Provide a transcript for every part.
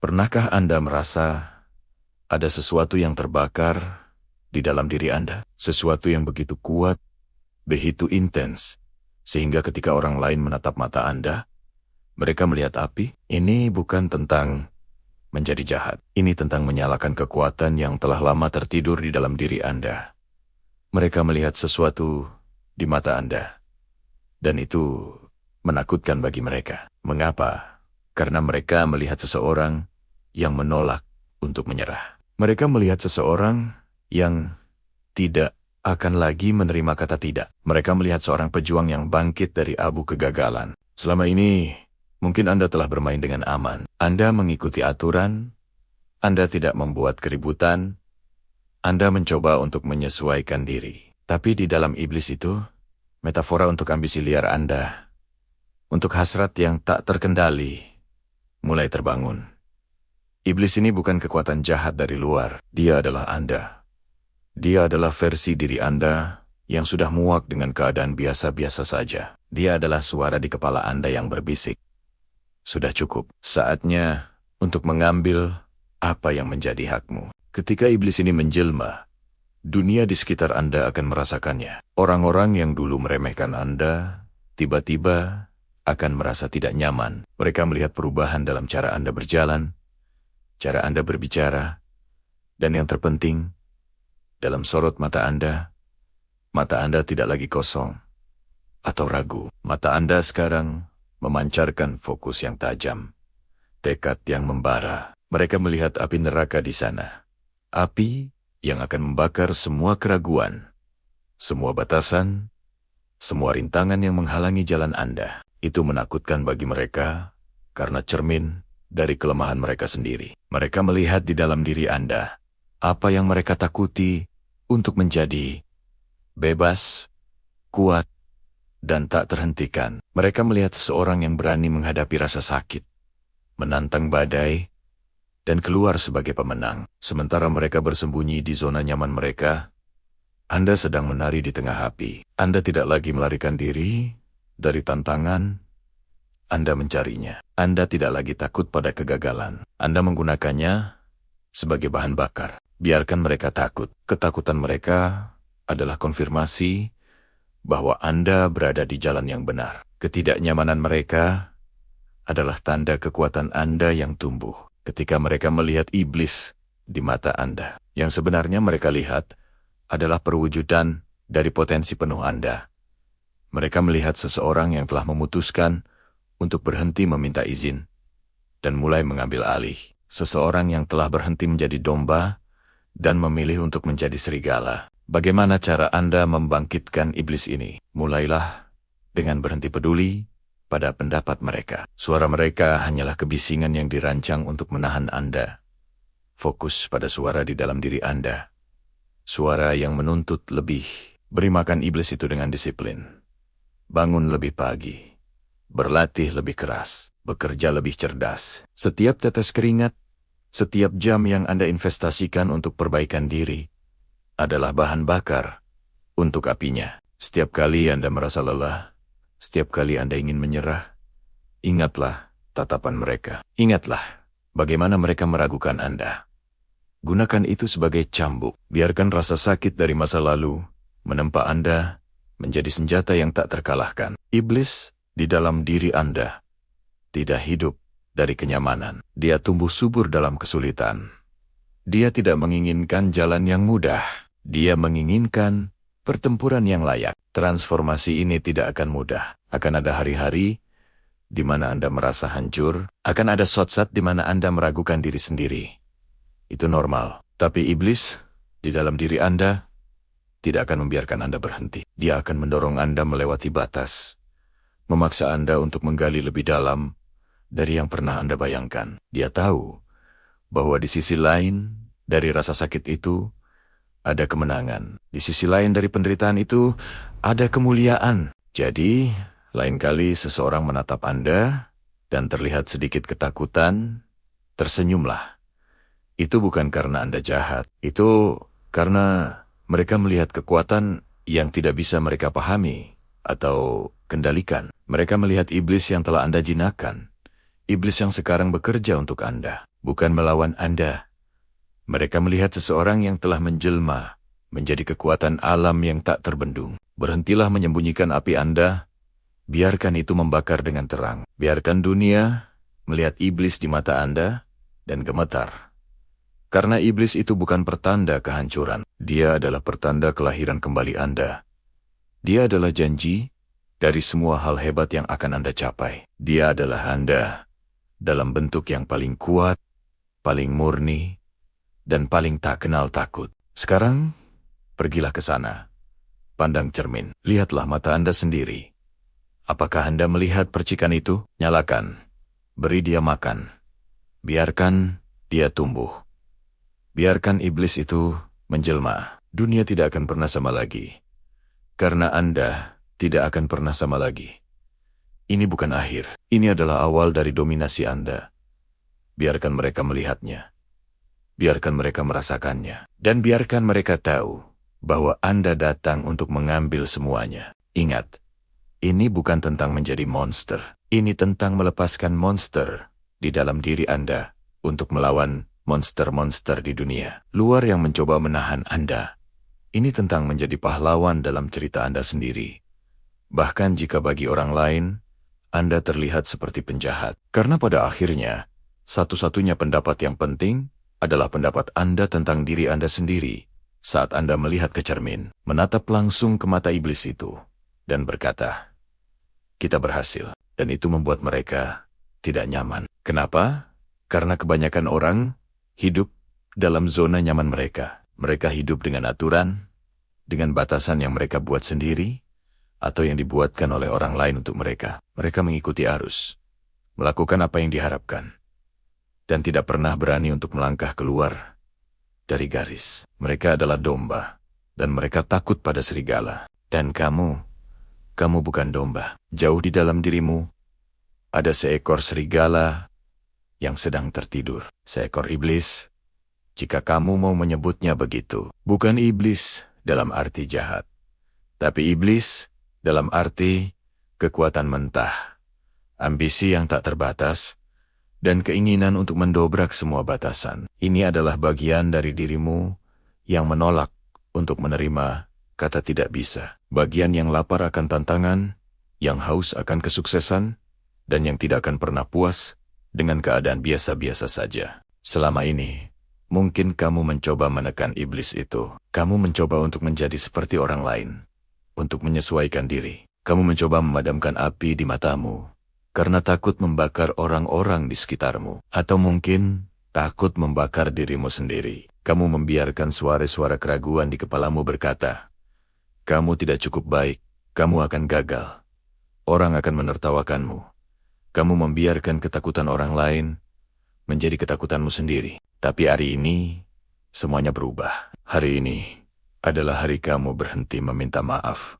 Pernahkah Anda merasa ada sesuatu yang terbakar di dalam diri Anda? Sesuatu yang begitu kuat, begitu intens, sehingga ketika orang lain menatap mata Anda, mereka melihat api. Ini bukan tentang menjadi jahat. Ini tentang menyalakan kekuatan yang telah lama tertidur di dalam diri Anda. Mereka melihat sesuatu di mata Anda, dan itu menakutkan bagi mereka. Mengapa? Karena mereka melihat seseorang yang menolak untuk menyerah. Mereka melihat seseorang yang tidak akan lagi menerima kata tidak. Mereka melihat seorang pejuang yang bangkit dari abu kegagalan. Selama ini, mungkin Anda telah bermain dengan aman. Anda mengikuti aturan, Anda tidak membuat keributan, Anda mencoba untuk menyesuaikan diri. Tapi di dalam iblis itu, metafora untuk ambisi liar Anda, untuk hasrat yang tak terkendali, mulai terbangun. Iblis ini bukan kekuatan jahat dari luar, dia adalah Anda. Dia adalah versi diri Anda yang sudah muak dengan keadaan biasa-biasa saja. Dia adalah suara di kepala Anda yang berbisik. Sudah cukup, saatnya untuk mengambil apa yang menjadi hakmu. Ketika iblis ini menjelma, dunia di sekitar Anda akan merasakannya. Orang-orang yang dulu meremehkan Anda, tiba-tiba akan merasa tidak nyaman. Mereka melihat perubahan dalam cara Anda berjalan, cara Anda berbicara, dan yang terpenting, dalam sorot mata Anda tidak lagi kosong atau ragu. Mata Anda sekarang memancarkan fokus yang tajam, tekad yang membara. Mereka melihat api neraka di sana. Api yang akan membakar semua keraguan, semua batasan, semua rintangan yang menghalangi jalan Anda. Itu menakutkan bagi mereka karena cermin dari kelemahan mereka sendiri. Mereka melihat di dalam diri Anda apa yang mereka takuti untuk menjadi bebas, kuat, dan tak terhentikan. Mereka melihat seseorang yang berani menghadapi rasa sakit, menantang badai, dan keluar sebagai pemenang. Sementara mereka bersembunyi di zona nyaman mereka, Anda sedang menari di tengah api. Anda tidak lagi melarikan diri dari tantangan, Anda mencarinya. Anda tidak lagi takut pada kegagalan. Anda menggunakannya sebagai bahan bakar. Biarkan mereka takut. Ketakutan mereka adalah konfirmasi bahwa Anda berada di jalan yang benar. Ketidaknyamanan mereka adalah tanda kekuatan Anda yang tumbuh. Ketika mereka melihat iblis di mata Anda, yang sebenarnya mereka lihat adalah perwujudan dari potensi penuh Anda. Mereka melihat seseorang yang telah memutuskan untuk berhenti meminta izin dan mulai mengambil alih. Seseorang yang telah berhenti menjadi domba dan memilih untuk menjadi serigala. Bagaimana cara Anda membangkitkan iblis ini? Mulailah dengan berhenti peduli pada pendapat mereka. Suara mereka hanyalah kebisingan yang dirancang untuk menahan Anda. Fokus pada suara di dalam diri Anda. Suara yang menuntut lebih. Beri makan iblis itu dengan disiplin. Bangun lebih pagi. Berlatih lebih keras. Bekerja lebih cerdas. Setiap tetes keringat, setiap jam yang Anda investasikan untuk perbaikan diri, adalah bahan bakar untuk apinya. Setiap kali Anda merasa lelah, setiap kali Anda ingin menyerah, ingatlah tatapan mereka. Ingatlah bagaimana mereka meragukan Anda. Gunakan itu sebagai cambuk. Biarkan rasa sakit dari masa lalu menempa Anda menjadi senjata yang tak terkalahkan. Iblis di dalam diri Anda tidak hidup dari kenyamanan. Dia tumbuh subur dalam kesulitan. Dia tidak menginginkan jalan yang mudah. Dia menginginkan pertempuran yang layak. Transformasi ini tidak akan mudah. Akan ada hari-hari di mana Anda merasa hancur. Akan ada saat-saat di mana Anda meragukan diri sendiri. Itu normal. Tapi iblis di dalam diri Anda tidak akan membiarkan Anda berhenti. Dia akan mendorong Anda melewati batas. Memaksa Anda untuk menggali lebih dalam dari yang pernah Anda bayangkan. Dia tahu bahwa di sisi lain dari rasa sakit itu ada kemenangan. Di sisi lain dari penderitaan itu ada kemuliaan. Jadi, lain kali seseorang menatap Anda dan terlihat sedikit ketakutan, tersenyumlah. Itu bukan karena Anda jahat. Itu karena mereka melihat kekuatan yang tidak bisa mereka pahami atau kendalikan. Mereka melihat iblis yang telah Anda jinakkan. Iblis yang sekarang bekerja untuk Anda. bukan melawan Anda. Mereka melihat seseorang yang telah menjelma menjadi kekuatan alam yang tak terbendung. Berhentilah menyembunyikan api Anda, biarkan itu membakar dengan terang. Biarkan dunia melihat iblis di mata Anda dan gemetar. Karena iblis itu bukan pertanda kehancuran, dia adalah pertanda kelahiran kembali Anda. Dia adalah janji dari semua hal hebat yang akan Anda capai. Dia adalah Anda dalam bentuk yang paling kuat, paling murni, dan paling tak kenal takut. Sekarang, pergilah ke sana. Pandang cermin, lihatlah mata Anda sendiri. Apakah Anda melihat percikan itu? Nyalakan. Beri dia makan. Biarkan dia tumbuh. Biarkan iblis itu menjelma. Dunia tidak akan pernah sama lagi. Karena Anda tidak akan pernah sama lagi. Ini bukan akhir. Ini adalah awal dari dominasi Anda. Biarkan mereka melihatnya. Biarkan mereka merasakannya. Dan biarkan mereka tahu bahwa Anda datang untuk mengambil semuanya. Ingat, ini bukan tentang menjadi monster. Ini tentang melepaskan monster di dalam diri Anda untuk melawan monster-monster di dunia luar yang mencoba menahan Anda. Ini tentang menjadi pahlawan dalam cerita Anda sendiri. Bahkan jika bagi orang lain, Anda terlihat seperti penjahat. Karena pada akhirnya, satu-satunya pendapat yang penting adalah pendapat Anda tentang diri Anda sendiri saat Anda melihat ke cermin, menatap langsung ke mata iblis itu, dan berkata, "Kita berhasil." Dan itu membuat mereka tidak nyaman. Kenapa? Karena kebanyakan orang hidup dalam zona nyaman mereka. Mereka hidup dengan aturan, dengan batasan yang mereka buat sendiri, atau yang dibuatkan oleh orang lain untuk mereka. Mereka mengikuti arus, melakukan apa yang diharapkan, dan tidak pernah berani untuk melangkah keluar dari garis. Mereka adalah domba, dan mereka takut pada serigala. Dan kamu bukan domba. Jauh di dalam dirimu, ada seekor serigala yang sedang tertidur. Seekor iblis, jika kamu mau menyebutnya begitu. Bukan iblis dalam arti jahat, tapi iblis dalam arti kekuatan mentah, ambisi yang tak terbatas, dan keinginan untuk mendobrak semua batasan. Ini adalah bagian dari dirimu yang menolak untuk menerima kata tidak bisa. Bagian yang lapar akan tantangan, yang haus akan kesuksesan, dan yang tidak akan pernah puas dengan keadaan biasa-biasa saja. Selama ini, mungkin kamu mencoba menekan iblis itu. Kamu mencoba untuk menjadi seperti orang lain, untuk menyesuaikan diri. Kamu mencoba memadamkan api di matamu, karena takut membakar orang-orang di sekitarmu. Atau mungkin takut membakar dirimu sendiri. Kamu membiarkan suara-suara keraguan di kepalamu berkata, "Kamu tidak cukup baik, kamu akan gagal. Orang akan menertawakanmu." Kamu membiarkan ketakutan orang lain menjadi ketakutanmu sendiri. Tapi hari ini, semuanya berubah. Hari ini adalah hari kamu berhenti meminta maaf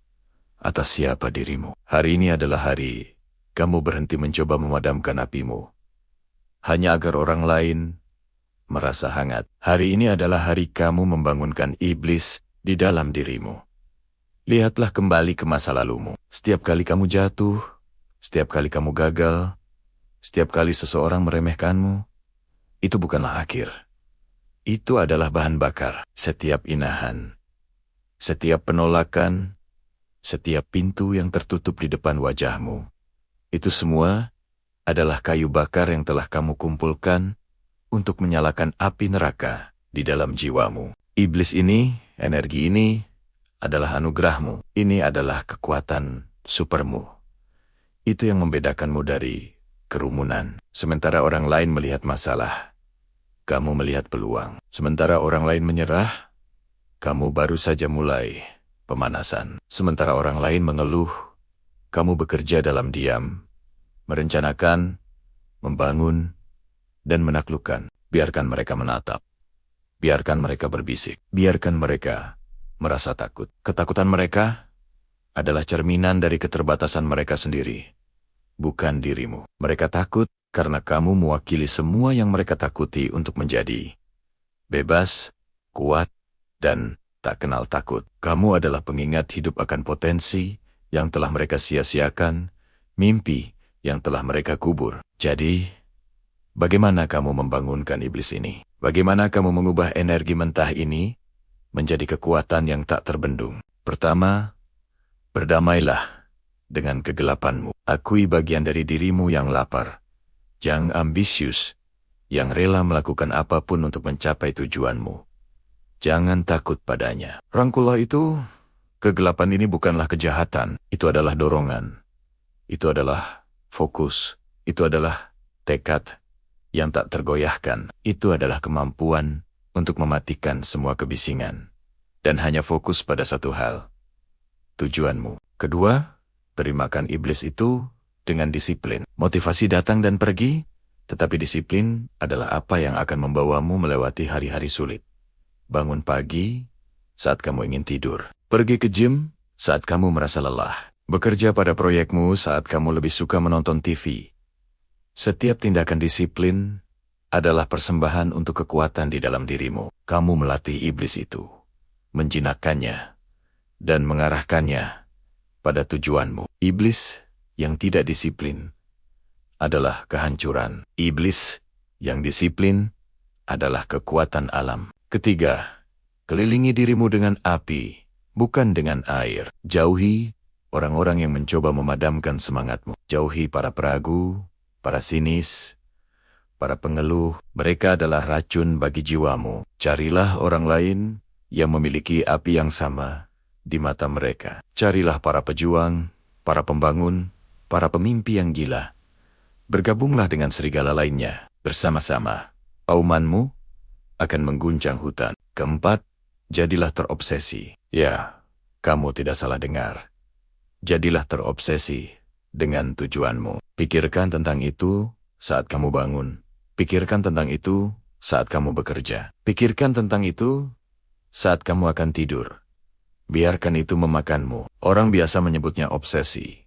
atas siapa dirimu. Hari ini adalah hari kamu berhenti mencoba memadamkan apimu hanya agar orang lain merasa hangat. Hari ini adalah hari kamu membangunkan iblis di dalam dirimu. Lihatlah kembali ke masa lalumu. Setiap kali kamu jatuh, setiap kali kamu gagal, setiap kali seseorang meremehkanmu, itu bukanlah akhir. Itu adalah bahan bakar. Setiap inahan, setiap penolakan, setiap pintu yang tertutup di depan wajahmu, itu semua adalah kayu bakar yang telah kamu kumpulkan untuk menyalakan api neraka di dalam jiwamu. Iblis ini, energi ini, adalah anugerahmu. Ini adalah kekuatan supermu. Itu yang membedakanmu dari kerumunan. Sementara orang lain melihat masalah, kamu melihat peluang. Sementara orang lain menyerah, kamu baru saja mulai pemanasan. Sementara orang lain mengeluh, kamu bekerja dalam diam, merencanakan, membangun, dan menaklukkan. Biarkan mereka menatap. Biarkan mereka berbisik. Biarkan mereka merasa takut. Ketakutan mereka adalah cerminan dari keterbatasan mereka sendiri, bukan dirimu. Mereka takut karena kamu mewakili semua yang mereka takuti untuk menjadi bebas, kuat, dan tak kenal takut. Kamu adalah pengingat hidup akan potensi yang telah mereka sia-siakan, mimpi yang telah mereka kubur. Jadi, Bagaimana kamu membangunkan iblis ini? Bagaimana kamu mengubah energi mentah ini menjadi kekuatan yang tak terbendung? Pertama, berdamailah dengan kegelapanmu. Akui bagian dari dirimu yang lapar, yang ambisius, yang rela melakukan apapun untuk mencapai tujuanmu. Jangan takut padanya. Rangkullah itu, kegelapan ini bukanlah kejahatan, itu adalah dorongan. Itu adalah fokus, itu adalah tekad yang tak tergoyahkan. Itu adalah kemampuan untuk mematikan semua kebisingan. Dan hanya fokus pada satu hal, tujuanmu. Kedua, beri makan iblis itu dengan disiplin. Motivasi datang dan pergi, tetapi disiplin adalah apa yang akan membawamu melewati hari-hari sulit. Bangun pagi saat kamu ingin tidur. Pergi ke gym saat kamu merasa lelah. Bekerja pada proyekmu saat kamu lebih suka menonton TV. Setiap tindakan disiplin adalah persembahan untuk kekuatan di dalam dirimu. Kamu melatih iblis itu, menjinakkannya, dan mengarahkannya pada tujuanmu. Iblis yang tidak disiplin adalah kehancuran. Iblis yang disiplin adalah kekuatan alam. Ketiga, kelilingi dirimu dengan api, bukan dengan air. Jauhi orang-orang yang mencoba memadamkan semangatmu. Jauhi para peragu, para sinis, para pengeluh. Mereka adalah racun bagi jiwamu. Carilah orang lain yang memiliki api yang sama di mata mereka. Carilah para pejuang, para pembangun, para pemimpi yang gila. Bergabunglah dengan serigala lainnya. Bersama-sama, aumanmu akan mengguncang hutan. Keempat, jadilah terobsesi. Ya, kamu tidak salah dengar. Jadilah terobsesi dengan tujuanmu. Pikirkan tentang itu saat kamu bangun. Pikirkan tentang itu saat kamu bekerja. Pikirkan tentang itu saat kamu akan tidur. Biarkan itu memakanmu. Orang biasa menyebutnya obsesi,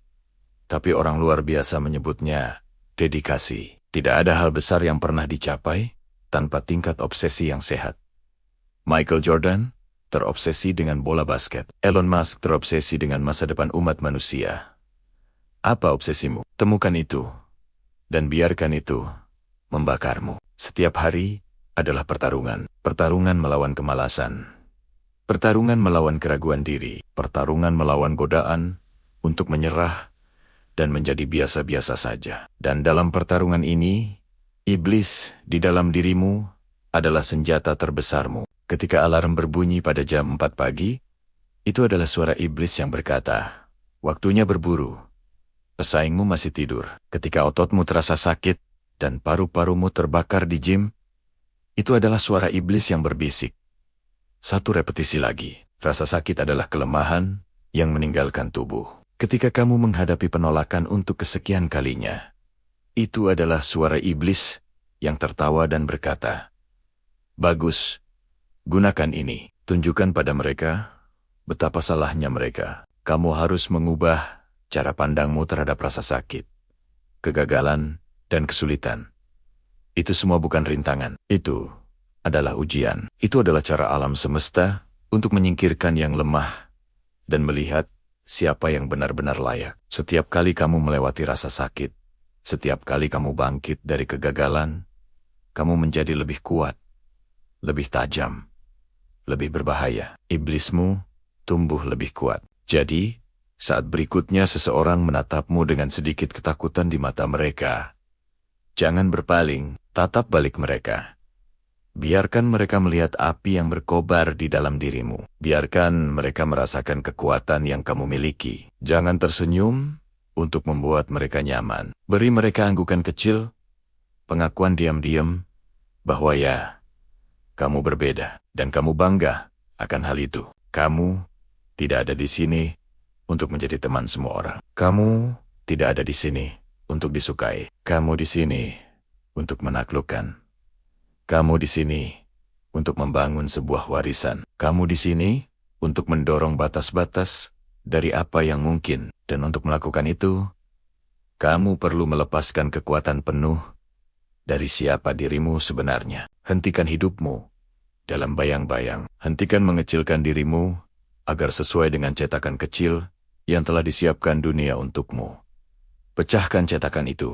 tapi orang luar biasa menyebutnya dedikasi. Tidak ada hal besar yang pernah dicapai tanpa tingkat obsesi yang sehat. Michael Jordan terobsesi dengan bola basket. Elon Musk terobsesi dengan masa depan umat manusia. Apa obsesimu? Temukan itu, dan biarkan itu membakarmu. Setiap hari adalah pertarungan. Pertarungan melawan kemalasan. Pertarungan melawan keraguan diri. Pertarungan melawan godaan untuk menyerah dan menjadi biasa-biasa saja. Dan dalam pertarungan ini, iblis di dalam dirimu adalah senjata terbesarmu. Ketika alarm berbunyi pada jam 4 pagi, itu adalah suara iblis yang berkata, waktunya berburu. Pesaingmu masih tidur. Ketika ototmu terasa sakit dan paru-parumu terbakar di gym, itu adalah suara iblis yang berbisik. Satu repetisi lagi. Rasa sakit adalah kelemahan yang meninggalkan tubuh. Ketika kamu menghadapi penolakan untuk kesekian kalinya, itu adalah suara iblis yang tertawa dan berkata, bagus. Gunakan ini. Tunjukkan pada mereka betapa salahnya mereka. Kamu harus mengubah cara pandangmu terhadap rasa sakit, kegagalan, dan kesulitan. Itu semua bukan rintangan. Itu adalah ujian. Itu adalah cara alam semesta untuk menyingkirkan yang lemah dan melihat siapa yang benar-benar layak. Setiap kali kamu melewati rasa sakit, setiap kali kamu bangkit dari kegagalan, kamu menjadi lebih kuat, lebih tajam, lebih berbahaya. Iblismu tumbuh lebih kuat. Jadi, saat berikutnya seseorang menatapmu dengan sedikit ketakutan di mata mereka, jangan berpaling, tatap balik mereka. Biarkan mereka melihat api yang berkobar di dalam dirimu. Biarkan mereka merasakan kekuatan yang kamu miliki. Jangan tersenyum untuk membuat mereka nyaman. Beri mereka anggukan kecil, pengakuan diam-diam, bahwa ya, kamu berbeda, dan kamu bangga akan hal itu. Kamu tidak ada di sini untuk menjadi teman semua orang. Kamu tidak ada di sini untuk disukai. Kamu di sini untuk menaklukkan. Kamu di sini untuk membangun sebuah warisan. Kamu di sini untuk mendorong batas-batas dari apa yang mungkin. Dan untuk melakukan itu, kamu perlu melepaskan kekuatan penuh dari siapa dirimu sebenarnya. Hentikan hidupmu dalam bayang-bayang. Hentikan mengecilkan dirimu agar sesuai dengan cetakan kecil yang telah disiapkan dunia untukmu. Pecahkan cetakan itu.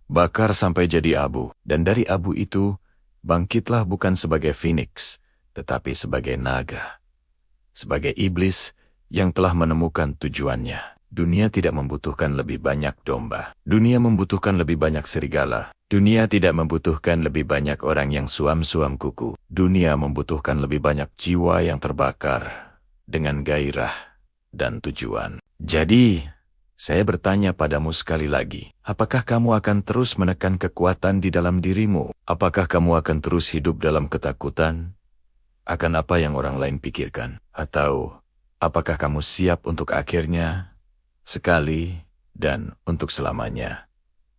bakar sampai jadi abu. Dan dari abu itu, bangkitlah bukan sebagai Phoenix, tetapi sebagai naga. Sebagai iblis yang telah menemukan tujuannya. Dunia tidak membutuhkan lebih banyak domba. Dunia membutuhkan lebih banyak serigala. Dunia tidak membutuhkan lebih banyak orang yang suam-suam kuku. Dunia membutuhkan lebih banyak jiwa yang terbakar dengan gairah dan tujuan. Jadi, saya bertanya padamu sekali lagi, apakah kamu akan terus menekan kekuatan di dalam dirimu? Apakah kamu akan terus hidup dalam ketakutan akan apa yang orang lain pikirkan? Atau apakah kamu siap untuk akhirnya, sekali, dan untuk selamanya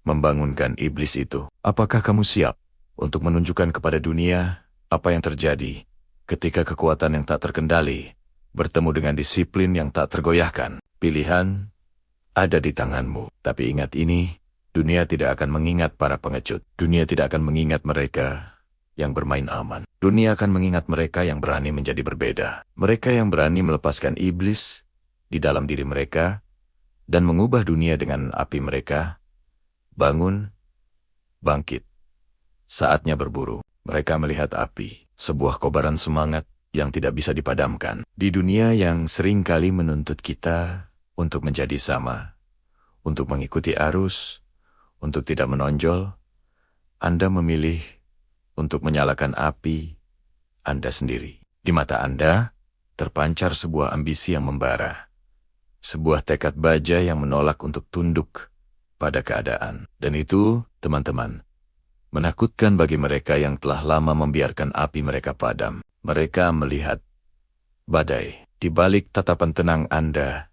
membangunkan iblis itu? Apakah kamu siap untuk menunjukkan kepada dunia apa yang terjadi ketika kekuatan yang tak terkendali bertemu dengan disiplin yang tak tergoyahkan? Pilihan ada di tanganmu. Tapi ingat ini, dunia tidak akan mengingat para pengecut. Dunia tidak akan mengingat mereka yang bermain aman. Dunia akan mengingat mereka yang berani menjadi berbeda. Mereka yang berani melepaskan iblis di dalam diri mereka dan mengubah dunia dengan api mereka. Bangun, bangkit. Saatnya berburu. Mereka melihat api, sebuah kobaran semangat yang tidak bisa dipadamkan. Di dunia yang sering kali menuntut kita untuk menjadi sama, untuk mengikuti arus, untuk tidak menonjol, Anda memilih untuk menyalakan api Anda sendiri. Di mata Anda, terpancar sebuah ambisi yang membara. Sebuah tekad baja yang menolak untuk tunduk pada keadaan. Dan itu, teman-teman, menakutkan bagi mereka yang telah lama membiarkan api mereka padam. Mereka melihat badai. Di balik tatapan tenang Anda,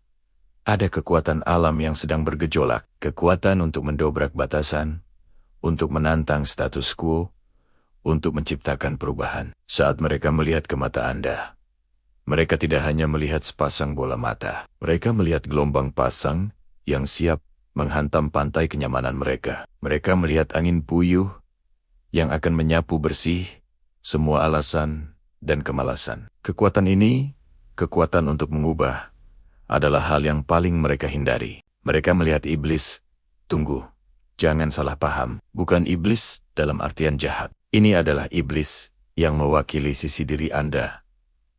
ada kekuatan alam yang sedang bergejolak. Kekuatan untuk mendobrak batasan, untuk menantang status quo, untuk menciptakan perubahan. Saat mereka melihat ke mata Anda, mereka tidak hanya melihat sepasang bola mata. Mereka melihat gelombang pasang yang siap menghantam pantai kenyamanan mereka. Mereka melihat angin puyuh yang akan menyapu bersih semua alasan dan kemalasan. Kekuatan ini, kekuatan untuk mengubah, adalah hal yang paling mereka hindari. Mereka melihat iblis. Tunggu, jangan salah paham. Bukan iblis dalam artian jahat. Ini adalah iblis yang mewakili sisi diri Anda,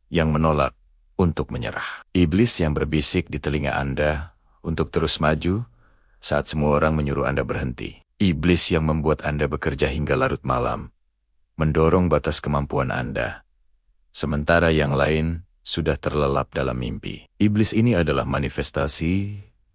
yang menolak untuk menyerah. Iblis yang berbisik di telinga Anda untuk terus maju saat semua orang menyuruh Anda berhenti. Iblis yang membuat Anda bekerja hingga larut malam, mendorong batas kemampuan Anda, sementara yang lain sudah terlelap dalam mimpi. Iblis ini adalah manifestasi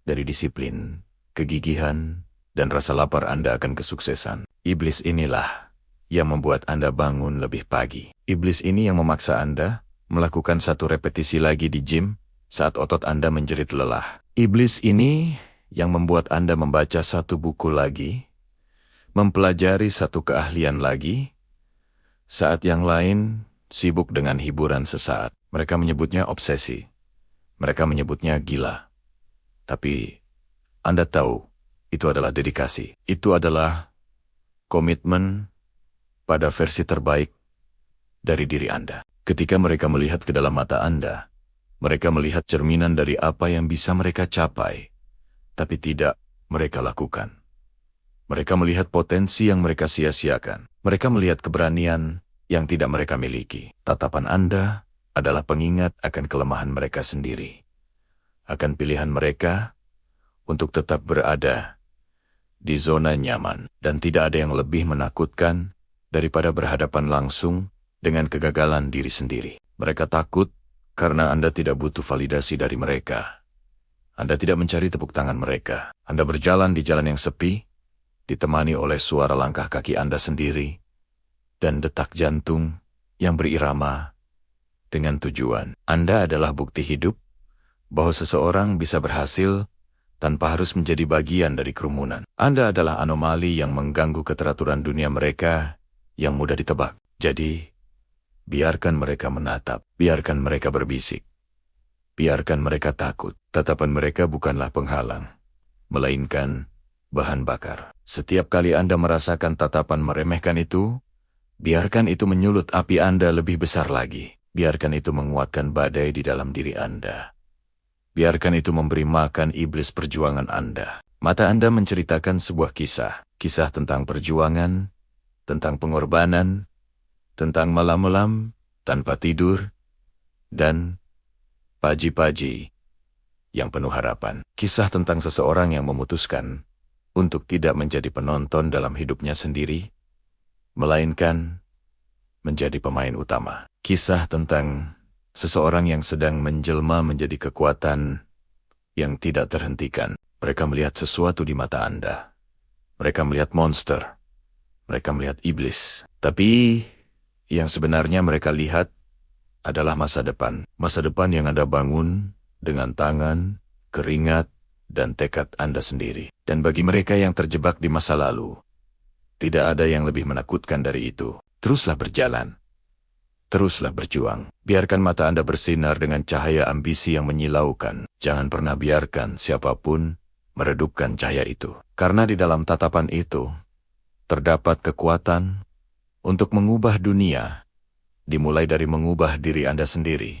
dari disiplin, kegigihan, dan rasa lapar Anda akan kesuksesan. Iblis inilah yang membuat Anda bangun lebih pagi. Iblis ini yang memaksa Anda melakukan satu repetisi lagi di gym saat otot Anda menjerit lelah. Iblis ini yang membuat Anda membaca satu buku lagi, mempelajari satu keahlian lagi, saat yang lain sibuk dengan hiburan sesaat. Mereka menyebutnya obsesi. Mereka menyebutnya gila. Tapi Anda tahu, itu adalah dedikasi. Itu adalah komitmen pada versi terbaik dari diri Anda. Ketika mereka melihat ke dalam mata Anda, mereka melihat cerminan dari apa yang bisa mereka capai, tapi tidak mereka lakukan. Mereka melihat potensi yang mereka sia-siakan. Mereka melihat keberanian yang tidak mereka miliki. Tatapan Anda adalah pengingat akan kelemahan mereka sendiri, akan pilihan mereka untuk tetap berada di zona nyaman. Dan tidak ada yang lebih menakutkan daripada berhadapan langsung dengan kegagalan diri sendiri. Mereka takut karena Anda tidak butuh validasi dari mereka. Anda tidak mencari tepuk tangan mereka. Anda berjalan di jalan yang sepi, ditemani oleh suara langkah kaki Anda sendiri, dan detak jantung yang berirama dengan tujuan. Anda adalah bukti hidup bahwa seseorang bisa berhasil tanpa harus menjadi bagian dari kerumunan. Anda adalah anomali yang mengganggu keteraturan dunia mereka yang mudah ditebak. Jadi, biarkan mereka menatap, biarkan mereka berbisik, biarkan mereka takut. Tatapan mereka bukanlah penghalang, melainkan bahan bakar. Setiap kali Anda merasakan tatapan meremehkan itu, biarkan itu menyulut api Anda lebih besar lagi. Biarkan itu menguatkan badai di dalam diri Anda. Biarkan itu memberi makan iblis perjuangan Anda. Mata Anda menceritakan sebuah kisah. Kisah tentang perjuangan, tentang pengorbanan, tentang malam-malam tanpa tidur, dan pagi-pagi yang penuh harapan. Kisah tentang seseorang yang memutuskan untuk tidak menjadi penonton dalam hidupnya sendiri, melainkan menjadi pemain utama. Kisah tentang seseorang yang sedang menjelma menjadi kekuatan yang tidak terhentikan. Mereka melihat sesuatu di mata Anda. Mereka melihat monster. Mereka melihat iblis. Tapi yang sebenarnya mereka lihat adalah masa depan. Masa depan yang Anda bangun dengan tangan, keringat, dan tekad Anda sendiri. Dan bagi mereka yang terjebak di masa lalu, tidak ada yang lebih menakutkan dari itu. Teruslah berjalan. Teruslah berjuang. Biarkan mata Anda bersinar dengan cahaya ambisi yang menyilaukan. Jangan pernah biarkan siapapun meredupkan cahaya itu. Karena di dalam tatapan itu, terdapat kekuatan untuk mengubah dunia, dimulai dari mengubah diri Anda sendiri.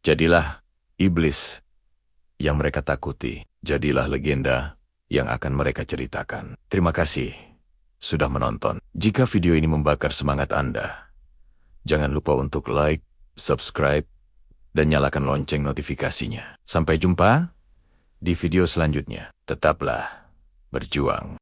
Jadilah iblis yang mereka takuti. Jadilah legenda yang akan mereka ceritakan. Terima kasih sudah menonton. Jika video ini membakar semangat Anda, jangan lupa untuk like, subscribe, dan nyalakan lonceng notifikasinya. Sampai jumpa di video selanjutnya. Tetaplah berjuang.